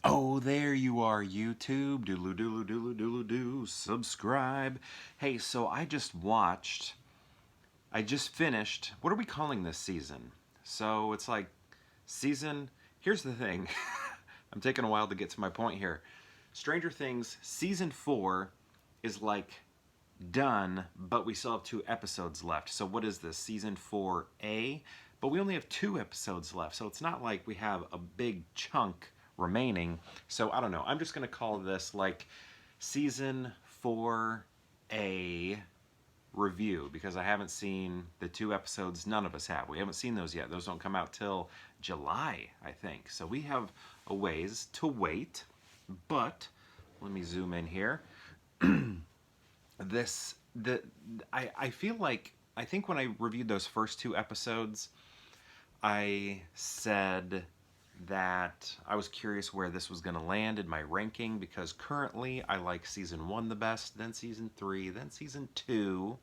Oh, there you are, YouTube. Doodle doodle doodle doodle doo. Subscribe. Hey, so I just finished. What are we calling this season? So it's like season. Here's the thing. I'm taking a while to get to my point here. Stranger Things season 4 is like done, but we still have 2 episodes left. So what is this? Season 4A? But we only have 2 episodes left. So it's not like we have a big chunk remaining. So I don't know. I'm just going to call this like season 4A review because I haven't seen the 2 episodes. None of us have. We haven't seen those yet. Those don't come out till July, I think. So we have a ways to wait. But let me zoom in here. this the I feel like I think when I reviewed those first 2 episodes, I said that I was curious where this was going to land in my ranking because currently I like season 1 the best, then season 3, then season 2,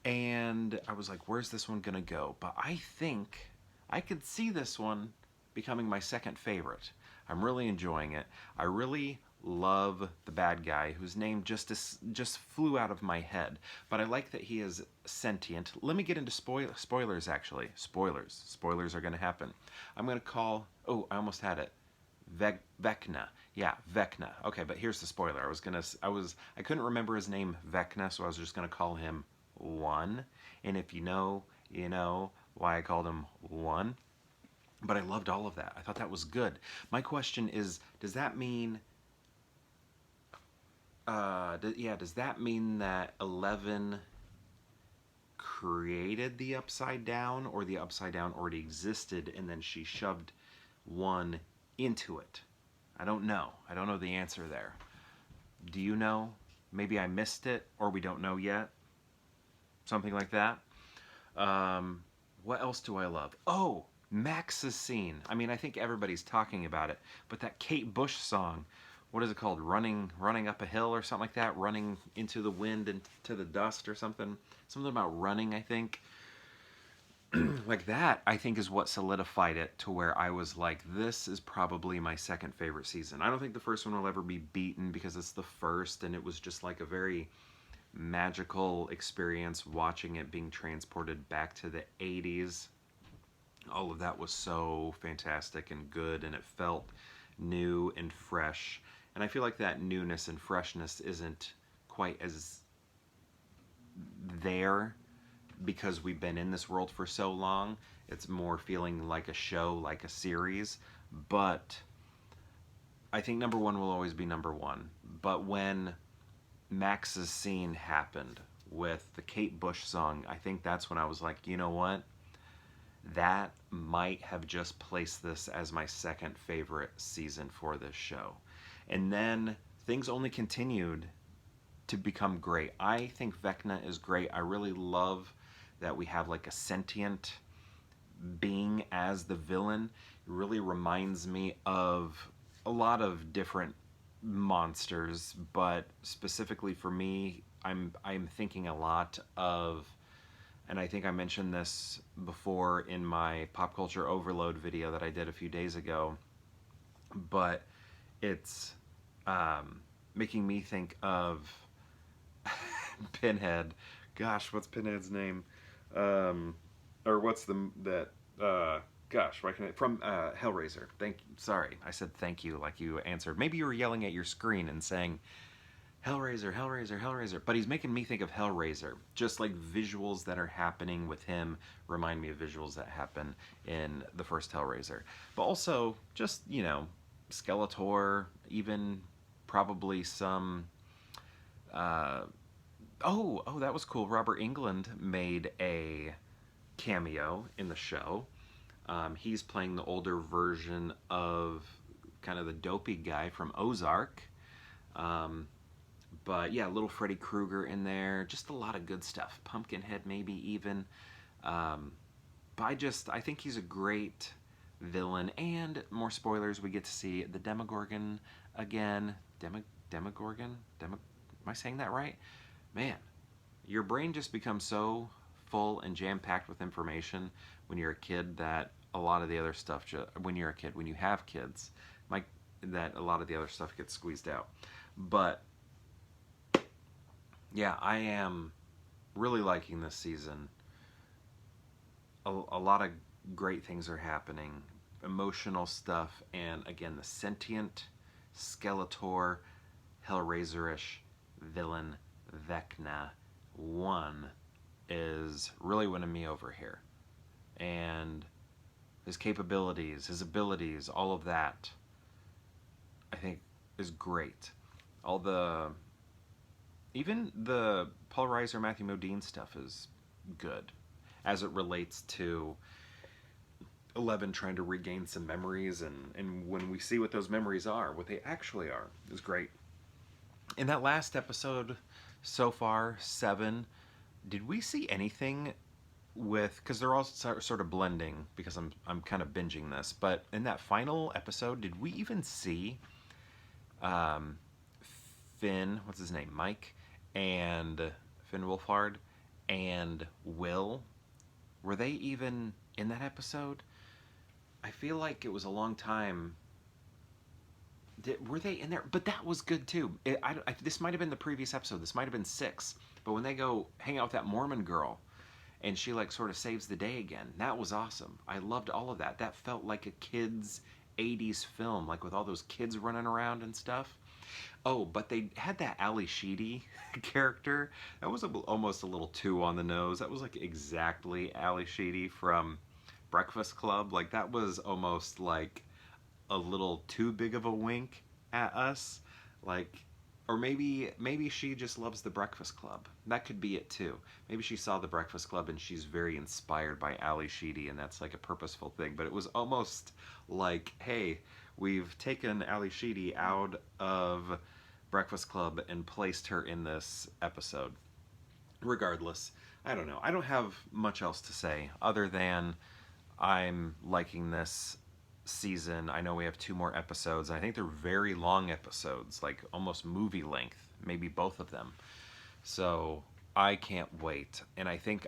and I was like, where's this one going to go? But I think I could see this one becoming my second favorite. I'm really enjoying it. I really love the bad guy whose name just flew out of my head, but I like that he is sentient. Let me get into spoilers actually. Spoilers are going to happen. I'm going to call, oh, I almost had it. Vecna. Yeah, Vecna. Okay, but here's the spoiler. I couldn't remember his name Vecna, so I was just going to call him 1. And if you know, you know why I called him 1. But I loved all of that. I thought that was good. My question is, does that mean does that mean that 11 created the Upside Down, or the Upside Down already existed and then she shoved 1 into it? I don't know. I don't know the answer there. Do you know? Maybe I missed it, or we don't know yet. Something like that. What else do I love? Oh, Max's scene. I mean, I think everybody's talking about it, but that Kate Bush song, what is it called? Running up a hill or something like that? Running into the wind and to the dust or something? Something about running, I think. Like that, I think, is what solidified it to where I was like, this is probably my second favorite season. I don't think the first one will ever be beaten because it's the first and it was just like a very magical experience watching it being transported back to the 80s. All of that was so fantastic and good, and it felt new and fresh. And I feel like that newness and freshness isn't quite as there because we've been in this world for so long. It's more feeling like a show, like a series. But I think number 1 will always be number 1. But when Max's scene happened with the Kate Bush song, I think that's when I was like, you know what? That might have just placed this as my second favorite season for this show. And then things only continued to become great. I think Vecna is great. I really love that we have like a sentient being as the villain. It really reminds me of a lot of different monsters, but specifically for me, I'm thinking a lot of, and I think I mentioned this before in my pop culture overload video that I did a few days ago, but it's making me think of Pinhead. Gosh, what's Pinhead's name? Or what's that? Gosh, why can I, from Hellraiser? Sorry, I said thank you like you answered. Maybe you were yelling at your screen and saying Hellraiser, Hellraiser, Hellraiser. But he's making me think of Hellraiser. Just like visuals that are happening with him remind me of visuals that happen in the first Hellraiser. But also, just, Skeletor, even probably some. That was cool. Robert Englund made a cameo in the show. He's playing the older version of kind of the dopey guy from Ozark. But yeah, little Freddy Krueger in there. Just a lot of good stuff. Pumpkinhead, maybe even. But I think he's a great villain. And more spoilers, we get to see the Demogorgon again. Demogorgon? Am I saying that right? Man, your brain just becomes so full and jam-packed with information when you're a kid that a lot of the other stuff, when you're a kid, when you have kids, that a lot of the other stuff gets squeezed out. But yeah, I am really liking this season. A lot of great things are happening, emotional stuff, and again, the sentient Skeletor, Hellraiser-ish villain Vecna 1 is really winning me over here. And his capabilities, his abilities, all of that, I think is great. All the, even the Paul Reiser, Matthew Modine stuff is good as it relates to Eleven trying to regain some memories, and when we see what those memories are, what they actually are, is great. In that last episode so far, 7, did we see anything with, because they're all sort of blending because I'm kind of binging this, but in that final episode, did we even see um, Finn, what's his name, Mike, and Finn Wolfhard and Will, were they even in that episode? I feel like it was a long time. Were they in there? But that was good too. This might have been the previous episode. This might have been 6. But when they go hang out with that Mormon girl, and she like sort of saves the day again, that was awesome. I loved all of that. That felt like a kid's 80s film, like with all those kids running around and stuff. Oh, but they had that Ali Sheedy character. That was almost a little too on the nose. That was like exactly Ali Sheedy from Breakfast Club. Like that was almost like a little too big of a wink at us. Like, or maybe she just loves the Breakfast Club. That could be it too. Maybe she saw the Breakfast Club and she's very inspired by Ali Sheedy, and that's like a purposeful thing. But it was almost like, hey, we've taken Ali Sheedy out of Breakfast Club and placed her in this episode. Regardless, I don't know. I don't have much else to say other than I'm liking this season. I know we have 2 more episodes. I think they're very long episodes, like almost movie length, maybe both of them. So I can't wait. And I think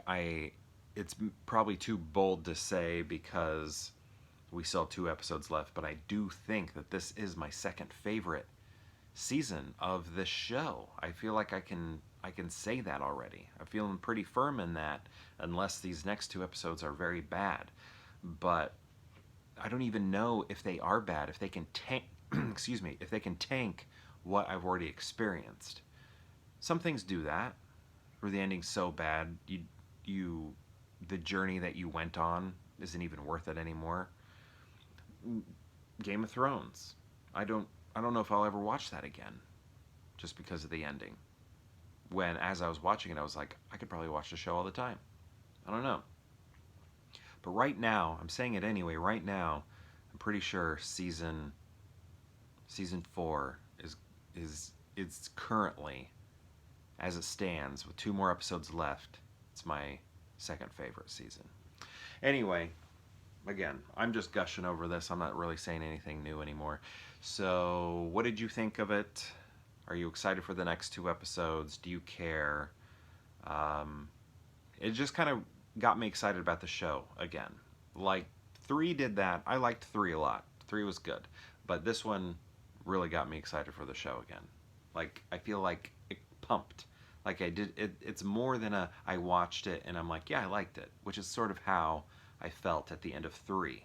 it's probably too bold to say because we still have 2 episodes left, but I do think that this is my second favorite season of this show. I feel like I can say that already. I'm feeling pretty firm in that, unless these next 2 episodes are very bad. But I don't even know if they are bad, if they can tank excuse me, if they can tank what I've already experienced. Some things do that, where the ending's so bad, the journey that you went on isn't even worth it anymore. Game of Thrones. I don't know if I'll ever watch that again, just because of the ending. When, as I was watching it, I was like, I could probably watch the show all the time. I don't know. But right now, I'm saying it anyway, right now, I'm pretty sure season 4 is currently, as it stands, with 2 more episodes left, it's my second favorite season. Anyway, again, I'm just gushing over this. I'm not really saying anything new anymore. So, what did you think of it? Are you excited for the next 2 episodes? Do you care? It just kind of got me excited about the show again. Like 3 did that. I liked 3 a lot. 3 was good. But this one really got me excited for the show again. Like I feel like it pumped. Like I did it's more than I watched it and I'm like, yeah, I liked it, which is sort of how I felt at the end of 3.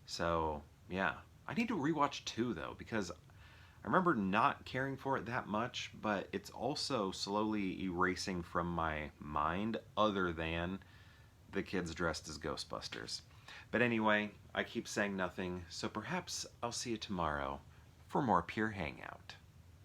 So, yeah. I need to rewatch 2 though, because I remember not caring for it that much, but it's also slowly erasing from my mind, other than the kids dressed as Ghostbusters. But anyway, I keep saying nothing, so perhaps I'll see you tomorrow for more Pure Hangout.